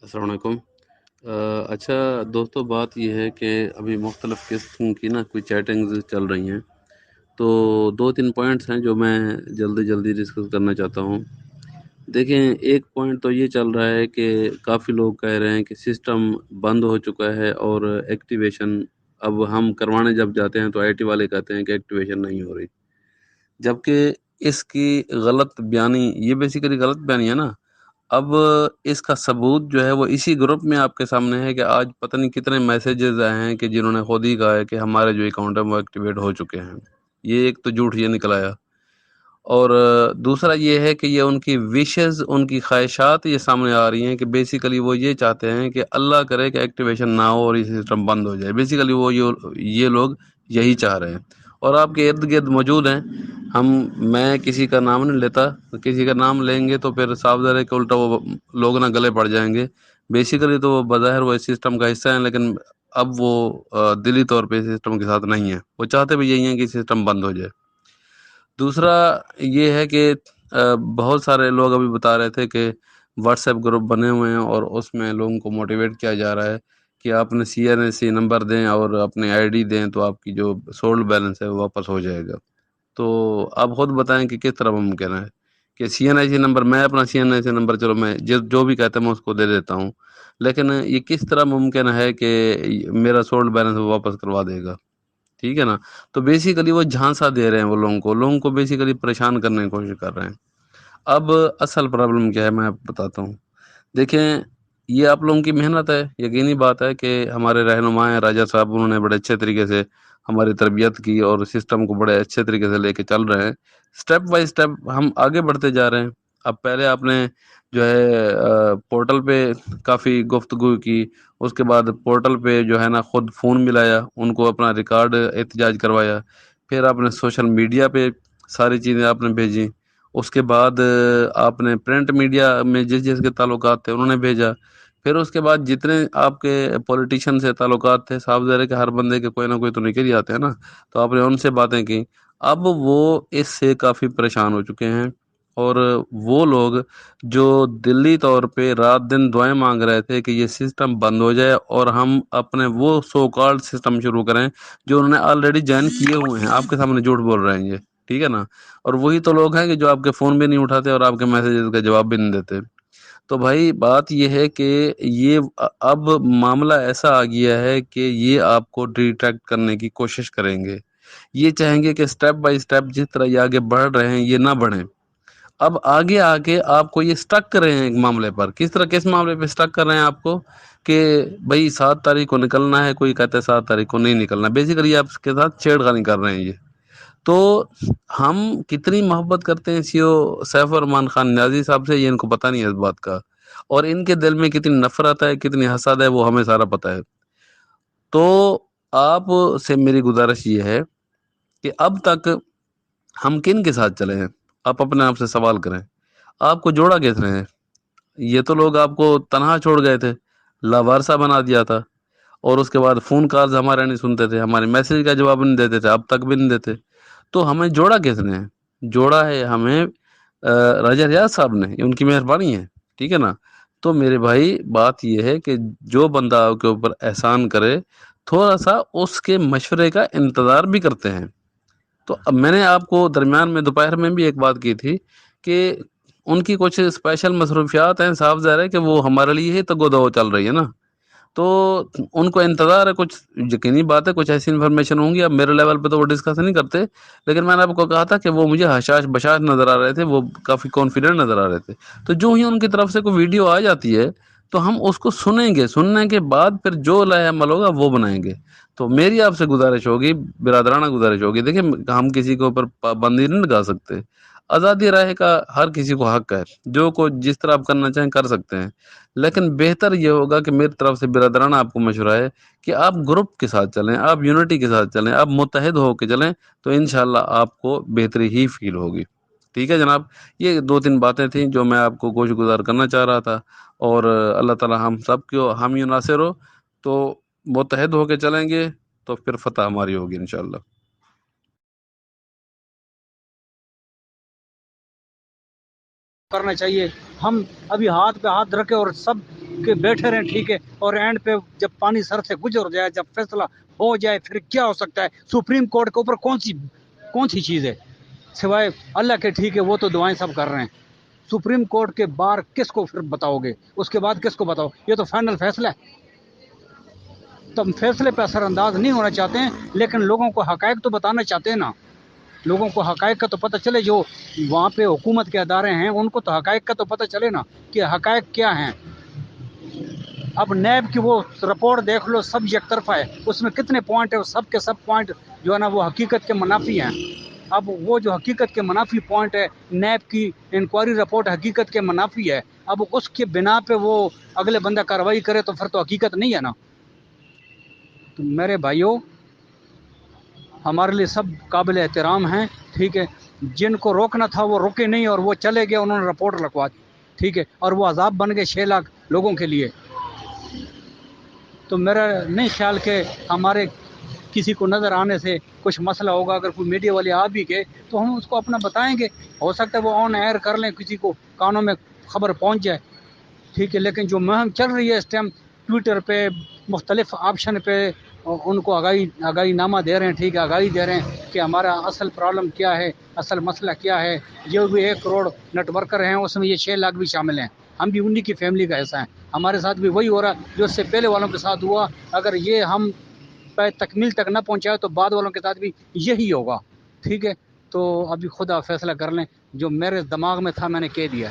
السلام علیکم۔ اچھا دوستوں، بات یہ ہے کہ ابھی مختلف قسم کی کوئی چیٹنگز چل رہی ہیں، تو 2-3 پوائنٹس ہیں جو میں جلدی ڈسکس کرنا چاہتا ہوں۔ دیکھیں، ایک پوائنٹ تو یہ چل رہا ہے کہ کافی لوگ کہہ رہے ہیں کہ سسٹم بند ہو چکا ہے اور ایکٹیویشن اب ہم کروانے جب جاتے ہیں تو آئی ٹی والے کہتے ہیں کہ ایکٹیویشن نہیں ہو رہی، جبکہ اس کی غلط بیانی، یہ بیسیکلی غلط بیانی ہے نا۔ اب اس کا ثبوت جو ہے وہ اسی گروپ میں آپ کے سامنے ہے کہ آج پتہ نہیں کتنے میسیجز آئے ہیں کہ جنہوں نے خود ہی کہا ہے کہ ہمارے جو اکاؤنٹ ہے وہ ایکٹیویٹ ہو چکے ہیں۔ یہ ایک تو جھوٹ یہ نکل آیا، اور دوسرا یہ ہے کہ یہ ان کی وشز، ان کی خواہشات یہ سامنے آ رہی ہیں کہ بیسیکلی وہ یہ چاہتے ہیں کہ اللہ کرے کہ ایکٹیویشن نہ ہو اور یہ سسٹم بند ہو جائے۔ بیسیکلی وہ یہ لوگ یہی چاہ رہے ہیں، اور آپ کے ارد گرد موجود ہیں۔ میں کسی کا نام نہیں لیتا، کسی کا نام لیں گے تو پھر صاف ظاہر ہے کہ الٹا وہ لوگ نہ گلے پڑ جائیں گے۔ بیسیکلی تو وہ بظاہر وہ اس سسٹم کا حصہ ہیں، لیکن اب وہ دلی طور پہ سسٹم کے ساتھ نہیں ہیں، وہ چاہتے بھی یہی ہیں کہ سسٹم بند ہو جائے۔ دوسرا یہ ہے کہ بہت سارے لوگ ابھی بتا رہے تھے کہ واٹس ایپ گروپ بنے ہوئے ہیں اور اس میں لوگوں کو موٹیویٹ کیا جا رہا ہے کہ آپ نے CNSC نمبر دیں اور اپنے ID دیں تو آپ کی جو سولڈ بیلنس ہے وہ واپس ہو جائے گا۔ تو آپ خود بتائیں کہ کس طرح ممکن ہے کہ CNSC نمبر، میں اپنا CNSC نمبر چلو میں جو بھی کہتے ہیں میں اس کو دے دیتا ہوں، لیکن یہ کس طرح ممکن ہے کہ میرا سولڈ بیلنس وہ واپس کروا دے گا؟ ٹھیک ہے نا۔ تو بیسیکلی وہ جھانسا دے رہے ہیں، وہ لوگوں کو بیسیکلی پریشان کرنے کی کوشش کر رہے ہیں۔ اب اصل پرابلم کیا ہے میں آپ کو بتاتا ہوں۔ دیکھیں، یہ آپ لوگوں کی محنت ہے، یقینی بات ہے کہ ہمارے رہنما ہیں راجہ صاحب، انہوں نے بڑے اچھے طریقے سے ہماری تربیت کی اور سسٹم کو بڑے اچھے طریقے سے لے کے چل رہے ہیں۔ سٹیپ بائی سٹیپ ہم آگے بڑھتے جا رہے ہیں۔ اب پہلے آپ نے جو ہے پورٹل پہ کافی گفتگو کی، اس کے بعد پورٹل پہ جو ہے نا خود فون ملایا، ان کو اپنا ریکارڈ احتجاج کروایا، پھر آپ نے سوشل میڈیا پہ ساری چیزیں آپ نے بھیجی، اس کے بعد آپ نے پرنٹ میڈیا میں جس کے تعلقات تھے انہوں نے بھیجا، پھر اس کے بعد جتنے آپ کے پولیٹیشین سے تعلقات تھے، صاف ظاہر ہے کہ ہر بندے کے کوئی نہ کوئی تو نکل ہی آتے ہیں نا، تو آپ نے ان سے باتیں کی۔ اب وہ اس سے کافی پریشان ہو چکے ہیں، اور وہ لوگ جو دلی طور پہ رات دن دعائیں مانگ رہے تھے کہ یہ سسٹم بند ہو جائے اور ہم اپنے وہ سو کالڈ سسٹم شروع کریں جو انہوں نے آلریڈی جوائن کیے ہوئے ہیں، آپ کے سامنے جھوٹ بول رہے ہیں یہ، ٹھیک ہے نا۔ اور وہی تو لوگ ہیں کہ جو آپ کے فون بھی نہیں اٹھاتے اور آپ کے میسیجز کا جواب بھی نہیں دیتے۔ تو بھائی بات یہ ہے کہ یہ اب معاملہ ایسا آ گیا ہے کہ یہ آپ کو ڈیٹیکٹ کرنے کی کوشش کریں گے، یہ چاہیں گے کہ سٹیپ بائی سٹیپ جس طرح یہ آگے بڑھ رہے ہیں یہ نہ بڑھیں۔ اب آگے آ کے آپ کو یہ سٹک کر رہے ہیں ایک معاملے پر، کس طرح کس معاملے پہ سٹک کر رہے ہیں آپ کو کہ بھائی 7 تاریخ کو نکلنا ہے، کوئی کہتا ہے 7 تاریخ کو نہیں نکلنا، بیسیکلی آپ اس کے ساتھ چھیڑخانی کر رہے ہیں یہ۔ تو ہم کتنی محبت کرتے ہیں سیف الرحمان خان نیازی صاحب سے، یہ ان کو پتہ نہیں ہے اس بات کا، اور ان کے دل میں کتنی نفرت ہے، کتنی حسد ہے، وہ ہمیں سارا پتہ ہے۔ تو آپ سے میری گزارش یہ ہے کہ اب تک ہم کن کے ساتھ چلے ہیں؟ آپ اپنے آپ سے سوال کریں، آپ کو جوڑا کس نے ہے؟ یہ تو لوگ آپ کو تنہا چھوڑ گئے تھے، لاوارثہ بنا دیا تھا، اور اس کے بعد فون کالز ہمارے نہیں سنتے تھے، ہمارے میسیج کا جواب نہیں دیتے تھے، اب تک بھی نہیں دیتے۔ تو ہمیں جوڑا کس نے ہے؟ جوڑا ہے ہمیں راجہ ریاض صاحب نے، یہ ان کی مہربانی ہے، ٹھیک ہے نا۔ تو میرے بھائی بات یہ ہے کہ جو بندہ آپ کے اوپر احسان کرے، تھوڑا سا اس کے مشورے کا انتظار بھی کرتے ہیں۔ تو اب میں نے آپ کو درمیان میں دوپہر میں بھی ایک بات کی تھی کہ ان کی کچھ اسپیشل مصروفیات ہیں، صاف ظاہر ہے کہ وہ ہمارے لیے ہی تگ و دو چل رہی ہے نا، تو ان کو انتظار ہے، کچھ یقینی بات ہے کچھ ایسی انفارمیشن ہوں گی، اب میرے لیول پہ تو وہ ڈسکس نہیں کرتے، لیکن میں نے آپ کو کہا تھا کہ وہ مجھے حشاش بشاش نظر آ رہے تھے، وہ کافی کانفیڈنٹ نظر آ رہے تھے۔ تو جو ہی ان کی طرف سے کوئی ویڈیو آ جاتی ہے تو ہم اس کو سنیں گے، سننے کے بعد پھر جو لائے عمل ہوگا وہ بنائیں گے۔ تو میری آپ سے گزارش ہوگی، برادرانہ گزارش ہوگی، دیکھیں ہم کسی کے اوپر پابندی نہیں لگا سکتے، آزادی رائے کا ہر کسی کو حق ہے، جو کو جس طرح آپ کرنا چاہیں کر سکتے ہیں، لیکن بہتر یہ ہوگا کہ میری طرف سے برادرانہ آپ کو مشورہ ہے کہ آپ گروپ کے ساتھ چلیں، آپ یونٹی کے ساتھ چلیں، آپ متحد ہو کے چلیں، تو انشاءاللہ آپ کو بہتری ہی فیل ہوگی۔ ٹھیک ہے جناب، یہ 2-3 باتیں تھیں جو میں آپ کو گوش گزار کرنا چاہ رہا تھا، اور اللہ تعالی ہم سب کو حامی و ناصر ہو، تو متحد ہو کے چلیں گے تو پھر فتح ہماری ہوگی انشاءاللہ۔ کرنا چاہیے۔ ہم ابھی ہاتھ پہ ہاتھ رکھے اور سب کہ بیٹھے رہیں ٹھیک ہے، اور اینڈ پہ جب پانی سر سے گزر جائے، جب فیصلہ ہو جائے، پھر کیا ہو سکتا ہے؟ سپریم کورٹ کے اوپر کون سی چیز ہے سوائے اللہ کے؟ ٹھیک ہے، وہ تو دعائیں سب کر رہے ہیں. سپریم کورٹ کے بار کس کو پھر بتاؤ گے؟ اس کے بعد کس کو بتاؤ؟ یہ تو فائنل فیصلہ ہے. تو ہم فیصلے پہ اثر انداز نہیں ہونا چاہتے ہیں، لیکن لوگوں کو حقائق تو بتانا چاہتے ہیں نا. لوگوں کو حقائق کا تو پتہ چلے، جو وہاں پہ حکومت کے ادارے ہیں ان کو تو حقائق کا تو پتہ چلے نا کہ حقائق کیا ہیں. اب نیب کی وہ رپورٹ دیکھ لو، سب یک طرفہ ہے، اس میں کتنے پوائنٹ ہیں، سب کے سب پوائنٹ جو ہے نا وہ حقیقت کے منافی ہیں. اب وہ جو حقیقت کے منافی پوائنٹ ہے، نیب کی انکوائری رپورٹ حقیقت کے منافی ہے. اب اس کے بنا پہ وہ اگلے بندہ کارروائی کرے تو پھر تو حقیقت نہیں ہے نا. تو میرے بھائیوں، ہمارے لیے سب قابل احترام ہیں، ٹھیک ہے. جن کو روکنا تھا وہ رکے نہیں، اور وہ چلے گئے، انہوں نے رپورٹ لکھوا دی، ٹھیک ہے، اور وہ عذاب بن گئے 6 لاکھ لوگوں کے لیے. تو میرا نہیں خیال کہ ہمارے کسی کو نظر آنے سے کچھ مسئلہ ہوگا. اگر کوئی میڈیا والے آ بھی گئے تو ہم اس کو اپنا بتائیں گے، ہو سکتا ہے وہ آن ایئر کر لیں، کسی کو کانوں میں خبر پہنچ جائے، ٹھیک ہے. لیکن جو مہم چل رہی ہے اس ٹائم ٹویٹر پہ، مختلف آپشن پہ ان کو آگاہی نامہ دے رہے ہیں، ٹھیک ہے، آگاہی دے رہے ہیں کہ ہمارا اصل پرابلم کیا ہے، اصل مسئلہ کیا ہے. جو بھی 1 کروڑ نیٹ ورکر ہیں اس میں یہ 6 لاکھ بھی شامل ہیں، ہم بھی انہی کی فیملی کا حصہ ہیں. ہمارے ساتھ بھی وہی ہو رہا جو اس سے پہلے والوں کے ساتھ ہوا. اگر یہ ہم تکمیل تک نہ پہنچائے تو بعد والوں کے ساتھ بھی یہی ہوگا، ٹھیک ہے. تو ابھی خدا فیصلہ کر لیں، جو میرے دماغ میں تھا میں نے کہہ دیا.